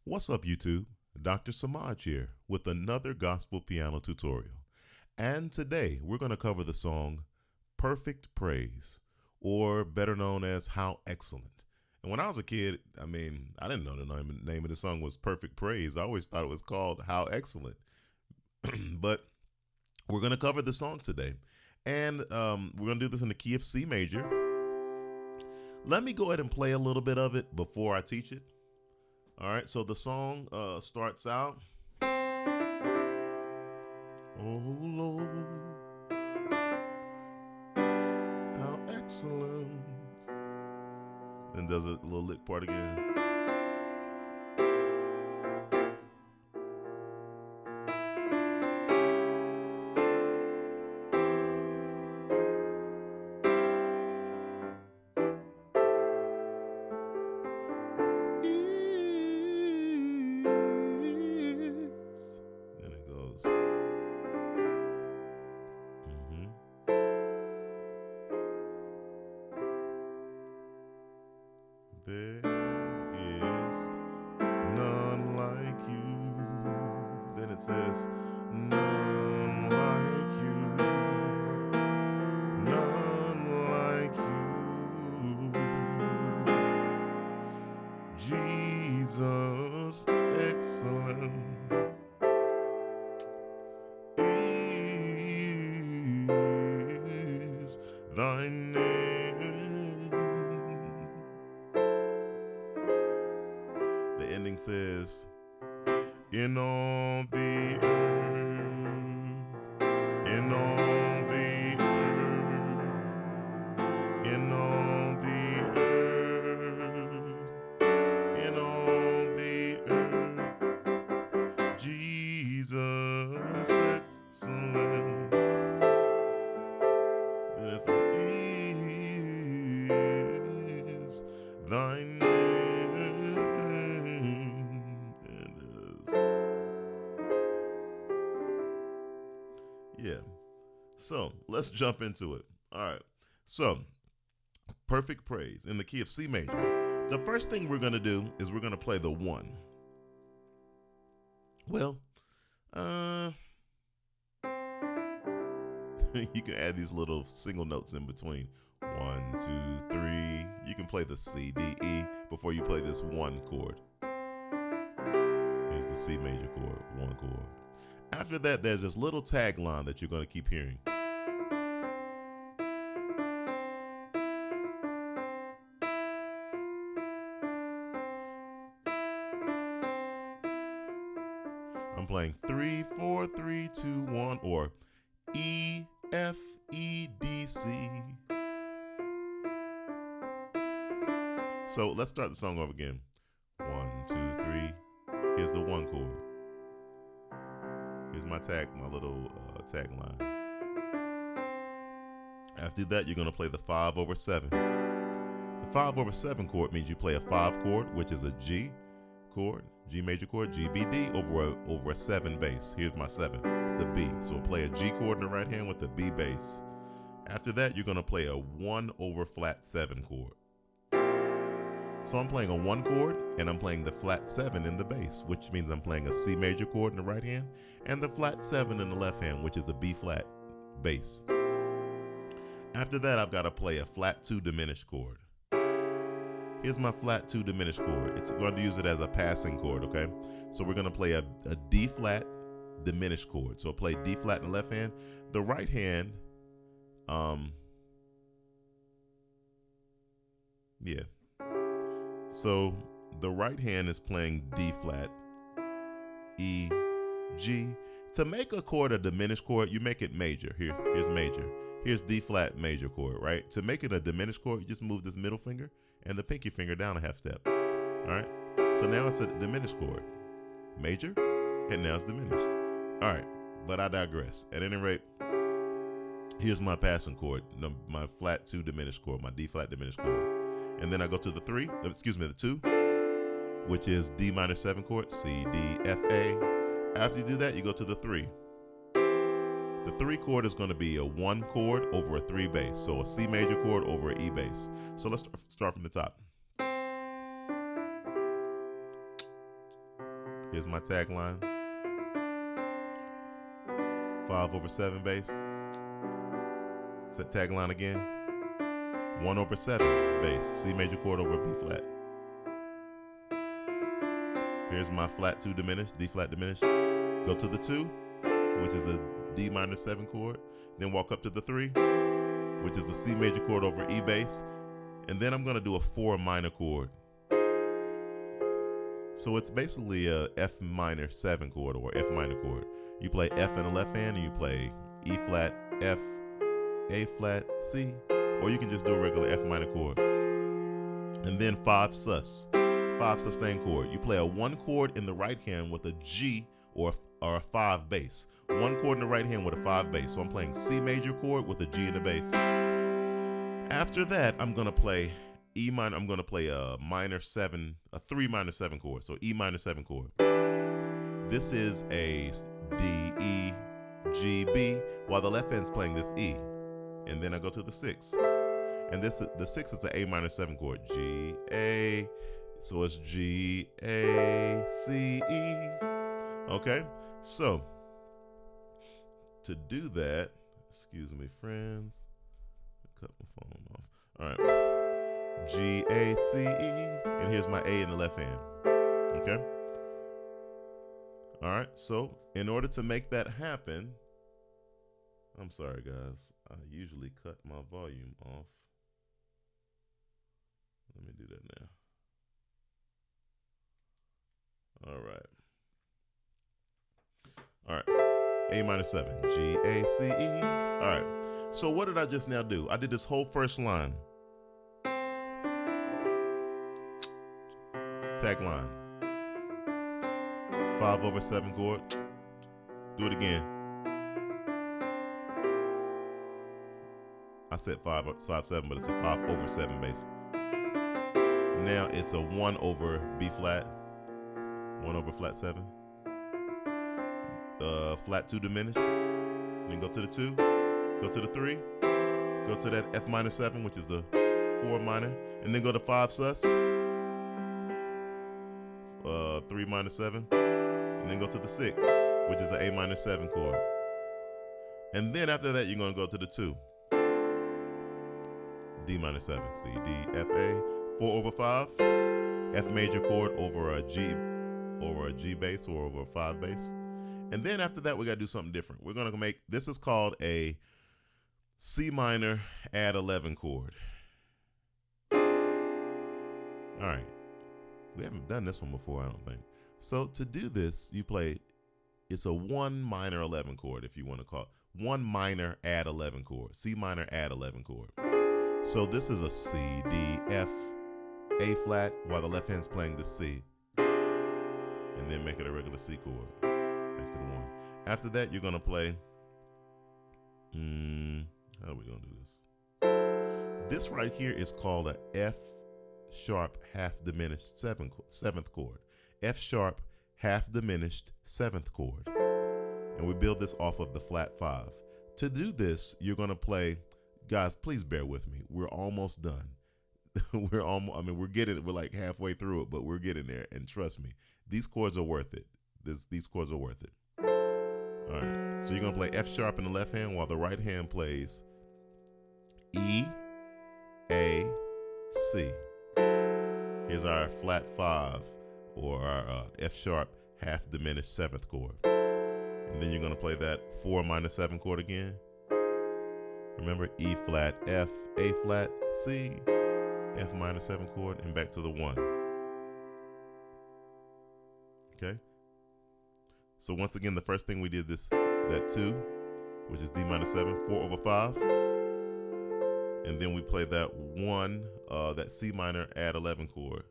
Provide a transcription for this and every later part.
What's up, YouTube? Dr. Samaj here with another gospel piano tutorial. And today we're going to cover the song Perfect Praise, or better known as How Excellent. And when I was a kid, I didn't know the name of the song was Perfect Praise. I always thought it was called How Excellent. But we're going to cover the song today. And we're going to do this in the key of C major. Let me go ahead and play a little bit of it before I teach it. All right, so the song starts out. Oh Lord, how excellent. Then does a little lick part again. Then it goes. There is none like you. Then it says, none like you, none like you. Jesus, excellent is thy name. The ending says, in all the earth, in all the earth, in all the earth, in all the earth, Jesus excellent. This is thy name. Yeah. So let's jump into it. All right. So, perfect praise in the key of C major. The first thing we're going to do is we're going to play the 1. Well, you can add these little single notes in between. 1, 2, 3. You can play the C, D, E before you play this 1 chord. Here's the C major chord, 1 chord. After that, there's this little tag line that you're going to keep hearing. I'm playing 3, 4, 3, 2, 1, or E, F, E, D, C. So let's start the song over again. 1, 2, 3. Here's the 1 chord. Here's my little tag line. After that, you're going to play the 5/7. The 5/7 chord means you play a 5 chord, which is a G chord, G major chord, G, B, D, over a 7 bass. Here's my 7, the B. So play a G chord in the right hand with the B bass. After that, you're going to play a 1/flat7 chord. So I'm playing a 1 chord, and I'm playing the flat 7 in the bass, which means I'm playing a C major chord in the right hand, and the flat 7 in the left hand, which is a B flat bass. After that, I've got to play a flat 2 diminished chord. Here's my flat 2 diminished chord. It's going to use it as a passing chord, okay? So we're going to play a D flat diminished chord. So I'll play D flat in the left hand. The right hand, So the right hand is playing D flat, E, G. To make a chord a diminished chord, you make it major. Here's major. Here's D flat major chord, right? To make it a diminished chord, you just move this middle finger and the pinky finger down a half step. All right? So now it's a diminished chord. Major, and now it's diminished. All right, but I digress. At any rate, here's my passing chord, my flat 2 diminished chord, my D flat diminished chord. And then I go to the 2, which is D minor 7 chord, C, D, F, A. After you do that, you go to the 3. The 3 chord is going to be a 1 chord over a 3 bass, so a C major chord over an E bass. So let's start from the top. Here's my tagline. 5/7 bass. Set tagline again. 1/7 bass. C major chord over B flat. Here's my flat 2 diminished, D flat diminished. Go to the 2, which is a D minor 7 chord. Then walk up to the 3, which is a C major chord over E bass. And then I'm going to do a 4 minor chord. So it's basically a F minor 7 chord or F minor chord. You play F in the left hand and you play E flat, F, A flat, C. Or you can just do a regular F minor chord. And then 5 sus. 5 sustained chord. You play a 1 chord in the right hand with a G or a 5 bass. 1 chord in the right hand with a 5 bass. So I'm playing C major chord with a G in the bass. After that, I'm gonna play E minor. I'm gonna play a 3 minor 7 chord. So E minor 7 chord. This is a D, E, G, B, while the left hand's playing this E. And then I go to the 6. And the 6 is an A minor 7 chord. G, A. So it's G, A, C, E. Okay? So, to do that, excuse me, friends. Cut my phone off. All right. G, A, C, E. And here's my A in the left hand. Okay? All right. So, in order to make that happen, I'm sorry, guys. I usually cut my volume off. Let me do that now. All right. All right. A minor 7. G, A, C, E. All right. So what did I just now do? I did this whole first line. Tag line. 5/7 chord. Do it again. I said 5/7, but it's a 5/7 bass. Now it's a 1 over B flat. 1 over flat 7. Flat 2 diminished. Then go to the 2. Go to the 3. Go to that F minor 7, which is the 4 minor. And then go to 5 sus. 3 minor 7. And then go to the 6, which is an A minor 7 chord. And then after that, you're going to go to the 2. D minor 7. C, D, F, A. 4/5. F major chord over a G bass or over a 5 bass. And then after that, we got to do something different. We're going to make, this is called a C minor add 11 chord. All right. We haven't done this one before, I don't think. So to do this, you play, it's a 1 minor 11 chord, if you want to call it. 1 minor add 11 chord. C minor add 11 chord. So this is a C, D, F, A flat, while the left hand's playing the C. And then make it a regular C chord. Back to the 1. After that, you're going to play, how are we going to do this? This right here is called a F sharp half diminished 7th chord. F sharp half diminished 7th chord. And we build this off of the flat 5. To do this, you're going to play, guys, please bear with me. We're almost done. We're like halfway through it, but we're getting there. And trust me, these chords are worth it. These chords are worth it. All right. So you're going to play F sharp in the left hand while the right hand plays E, A, C. Here's our flat 5 or our F sharp half diminished 7th chord. And then you're going to play that 4 minor 7 chord again. Remember, E flat, F, A flat, C, F minor 7 chord, and back to the 1. Okay? So once again, the first thing we did that 2, which is D minor 7, 4/5. And then we play that 1, that C minor add 11 chord.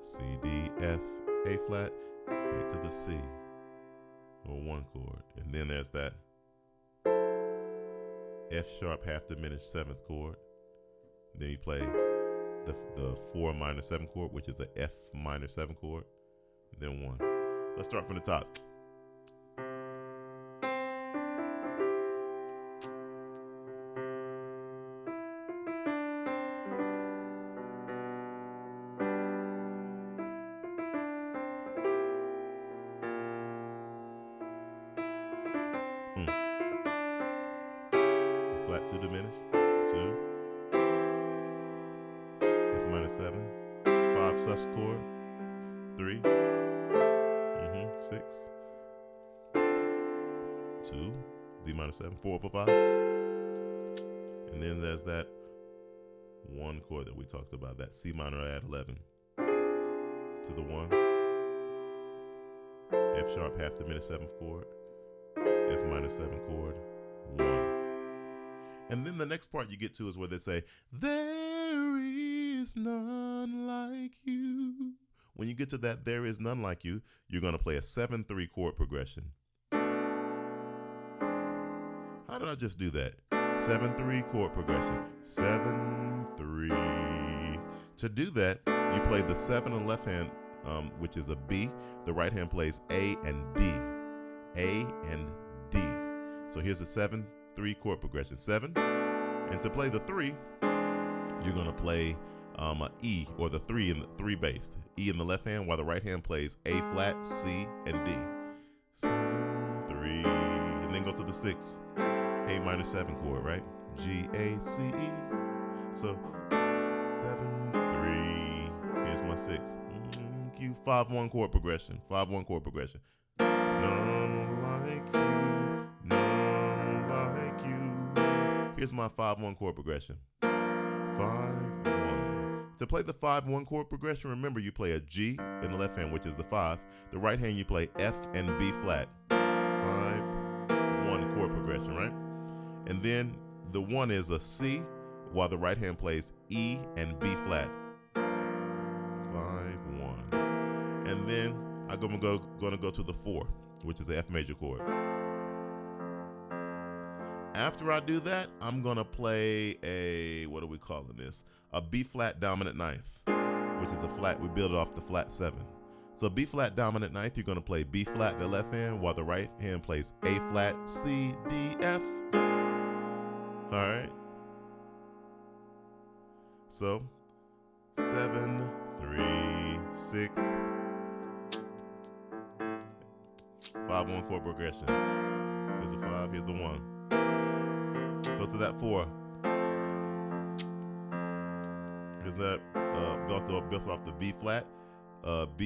C, D, F, A flat, back to the C, or 1 chord. And then there's that F sharp half diminished 7th chord. Then you play the 4 minor 7 chord, which is a F minor 7 chord. Then 1. Let's start from the top. 2 diminished, 2, F minor 7, 5 sus chord, 3, 6, 2, D minor 7, 4 over 5. And then there's that one chord that we talked about, that C minor add 11 to the 1, F sharp half diminished 7th chord, F minor 7 chord, 1. And then the next part you get to is where they say, there is none like you. When you get to that, there is none like you, you're going to play a 7-3 chord progression. How did I just do that? 7-3 chord progression. 7-3. To do that, you play the 7 on the left hand, which is a B. The right hand plays A and D. A and D. So here's a 7-3 chord progression. 7. And to play the 3, you're going to play a E, or the 3 in the 3 bass. E in the left hand, while the right hand plays A flat, C, and D. 7-3. And then go to the 6. A minor 7 chord, right? G, A, C, E. So 7-3. Here's my 6. Q, 5-1 chord progression. 5-1 chord progression. None like you, none like you. Here's my 5-1 chord progression. 5-1. To play the 5-1 chord progression, remember you play a G in the left hand, which is the 5. The right hand you play F and B flat. 5-1 chord progression, right? And then the 1 is a C, while the right hand plays E and B flat. 5-1. And then I'm gonna go to the 4, which is the F major chord. After I do that, I'm gonna play a, what are we calling this? A B flat dominant ninth, which is a flat. We build it off the flat 7. So B flat dominant ninth, you're gonna play B flat in the left hand, while the right hand plays A flat, C, D, F. All right. So 7, 3, 6, 5-1 chord progression. Here's a 5. Here's a 1. Go to that 4. Here's that built off the B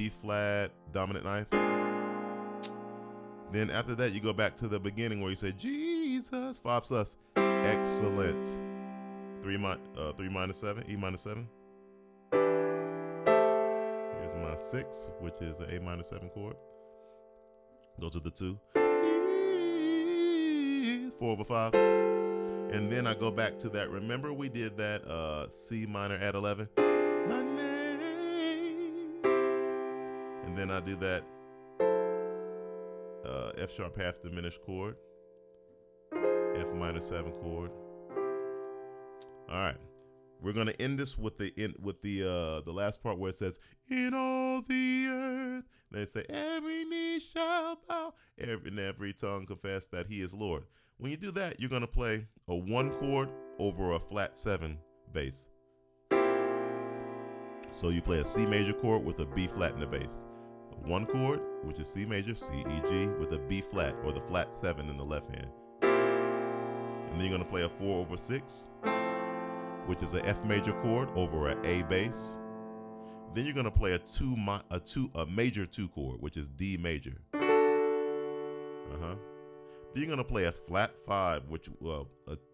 flat dominant ninth. Then after that, you go back to the beginning where you say Jesus, 5 sus. Excellent. 3 minor 7, E minor 7. Here's my 6, which is an A minor 7 chord. Go to the 2. 4 over 5. And then I go back to that. Remember we did that C minor add 11? My name. And then I do that F sharp half diminished chord. F minor 7 chord. All right. We're gonna end this with the last part where it says, "In all the earth," they say, "Every knee shall bow, every tongue confess that He is Lord." When you do that, you're gonna play a 1 chord over a flat 7 bass. So you play a C major chord with a B flat in the bass. 1 chord, which is C major, C, E, G, with a B flat or the flat 7 in the left hand. And then you're gonna play a 4 over 6. Which is a F major chord over an A bass. Then you're gonna play a major 2 chord, which is D major. Then you're gonna play a flat 5, which a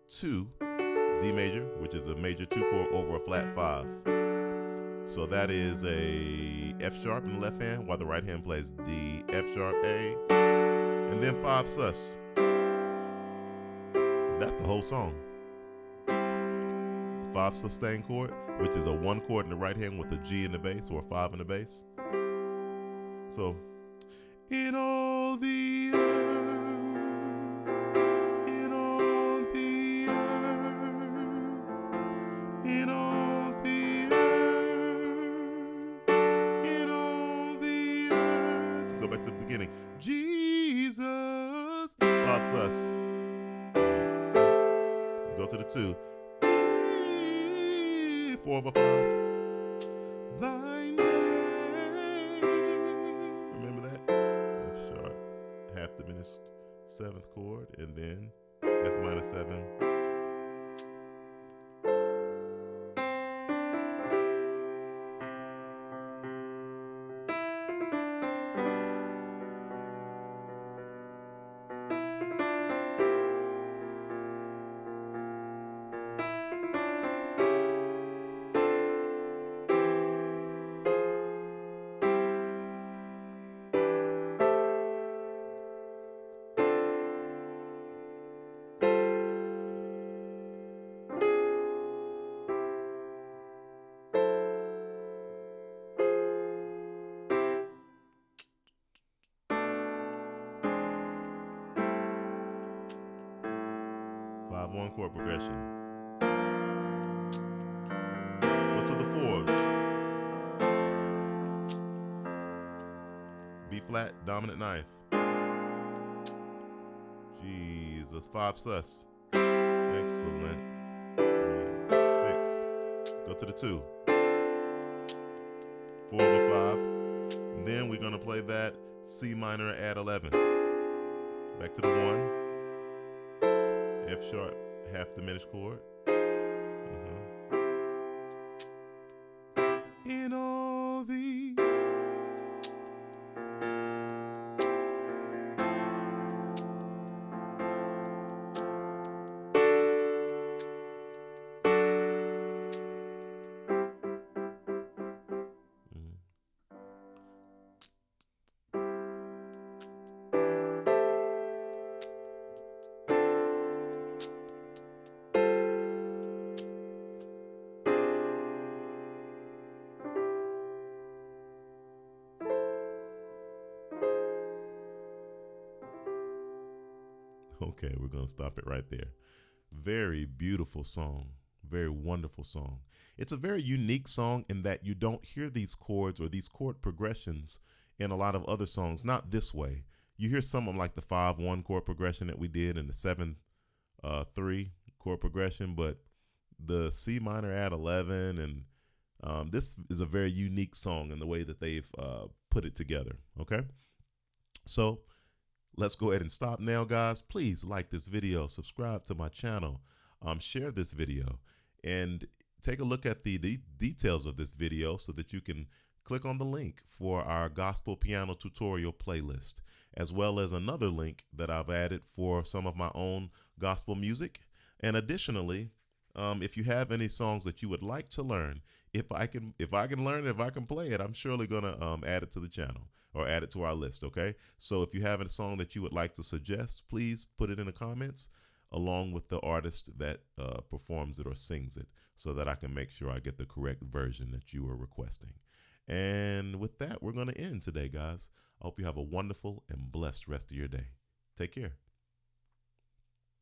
2 D major, which is a major 2 chord over a flat 5. So that is a F sharp in the left hand, while the right hand plays D, F sharp, A, and then 5 sus. That's the whole song. 5 sustained chord, which is a 1 chord in the right hand with a G in the bass or a 5 in the bass. So, in all the earth, in all the earth, in all the earth, in all the earth. Go back to the beginning. Jesus, 5 sus. 6. Go to the 2. 4 over 5. Thy name. Remember that? F sharp, half diminished 7th chord, and then F minor 7, 5-1 chord progression. Go to the 4. B flat, dominant ninth. Jesus, 5 sus. Excellent. 6. Go to the 2. 4 over 5. And then we're going to play that C minor add 11. Back to the 1. F sharp, half diminished chord. In all the Okay, we're going to stop it right there. Very beautiful song. Very wonderful song. It's a very unique song in that you don't hear these chords or these chord progressions in a lot of other songs, not this way. You hear some of them like the 5-1 chord progression that we did and the 7-3 chord progression, but the C minor add 11 and this is a very unique song in the way that they've put it together, okay? So let's go ahead and stop now, guys. Please like this video, subscribe to my channel, share this video, and take a look at the details of this video so that you can click on the link for our gospel piano tutorial playlist, as well as another link that I've added for some of my own gospel music. And additionally, if you have any songs that you would like to learn, if I can learn it, if I can play it, I'm surely gonna add it to the channel or add it to our list. Okay, so if you have a song that you would like to suggest, please put it in the comments along with the artist that performs it or sings it, so that I can make sure I get the correct version that you are requesting. And with that, we're gonna end today, guys. I hope you have a wonderful and blessed rest of your day. Take care.